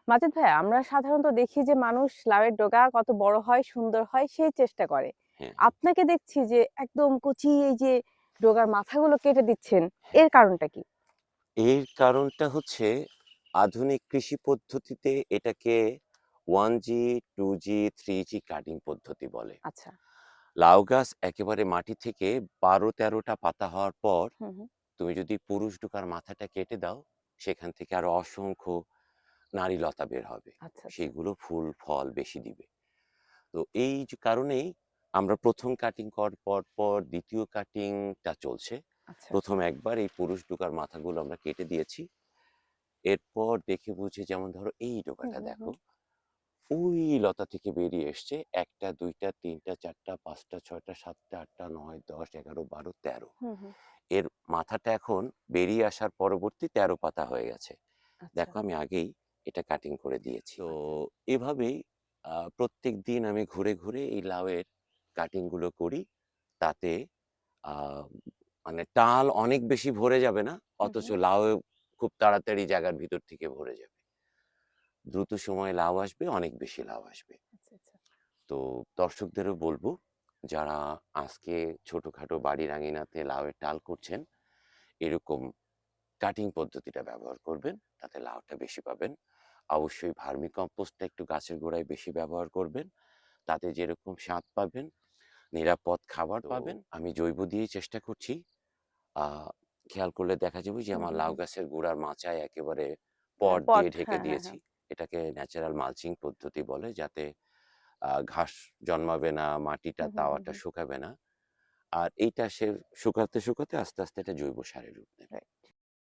মাজেদ ভাইয়া, আমরা সাধারণত দেখি যে মানুষ লাউয়ের ডগা কত বড় হয়, সুন্দর হয় সেই চেষ্টা করে। হ্যাঁ, হ্যাঁ, আপনাকে দেখছি যে একদম কচি এই যে ডগার মাথাগুলো কেটে দিচ্ছেন। হ্যাঁ। এর কারণটা কি? এর কারণটা হচ্ছে আধুনিক কৃষি পদ্ধতিতে এটাকে 1G, 2G, 3G কাটিং পদ্ধতি বলে। আচ্ছা। লাউ গাছ একেবারে মাটি থেকে ১২-১৩টা পাতা হওয়ার পর হুম, হুম। তুমি যদি পুরুষ ডোকার মাথাটা কেটে দাও, সেখান থেকে আরো অসংখ্য নারী লতা বের হবে। আচ্ছা, আচ্ছা। সেগুলো ফুল, ফল বেশি দিবে। তো এই যে কারণেই আমরা ১ম কাটিং করার পর ২য় কাটিংটা চলছে। আচ্ছা। ১ম একবার এই পুরুষ ডোকার মাথাগুলো আমরা কেটে দিয়েছি। এরপর দেখে বুঝে যেমন ধরো এই হুম, ডোকাটা হুম, দেখো, হুম। ওই লতা থেকে বেরিয়ে এসছে ১ টা, ২ টা, ৩ টা, ৪ টা, ৫ টা, ৬ টা, ৭ টা, ৮ টা, ৯, ১০, ১১, ১২, ১৩। হুম, হুম। এর মাথাটা এখন বেরিয়ে আসার পরবর্তী ১৩ পাতা হয়ে গেছে। আচ্ছা, দেখো আমি আগেই এটা কাটিং করে দিয়েছি। তো আচ্ছা। এভাবেই প্রত্যেকদিন আমি ঘুরে, ঘুরে এই লাউয়ের কাটিং গুলো করি। তাতে আ মানে টাল অনেক বেশি ভরে যাবে না। হুম, অথচ হুম। লাউ খুব তাড়াতাড়ি জায়গার ভিতর থেকে ভরে যাবে। দ্রুত সময়ে লাউ আসবে, অনেক বেশি লাউ আসবে। আচ্ছা, আচ্ছা। তো দর্শকদেরও বলবো, যারা আজকে ছোটখাটো বাড়ির আঙিনাতে লাউয়ের টাল করছেন, এরকম কাটিং পদ্ধতিটা ব্যবহার করবেন, তাতে লাউটা বেশি পাবেন। অবশ্যই ভার্মি কম্পোস্টটা একটু গাছের গোড়ায় বেশি ব্যবহার করবেন। তাতে যেরকম স্বাদ পাবেন, নিরাপদ খাবার পাবেন। আমি জৈব দিয়েই চেষ্টা করছি। আ খেয়াল করলে দেখা যাবে যে হুম, আমার হুম, লাউ হুম। গাছের গোড়ার মাচায় একেবারে পট পট দিয়ে ঢেকে হ্যাঁ, হ্যাঁ, দিয়েছি। হ্যাঁ। এটাকে ন্যাচারাল মালচিং পদ্ধতি বলে, যাতে ঘাস জন্মাবে না, মাটিটা হুম, হুম, হুম, তাওয়াটা হুম। শুকাবে না। আর এইটা সে শুকাতে, শুকাতে আস্তে, আস্তে এটা জৈব সারে রূপ নেবে। রাইট।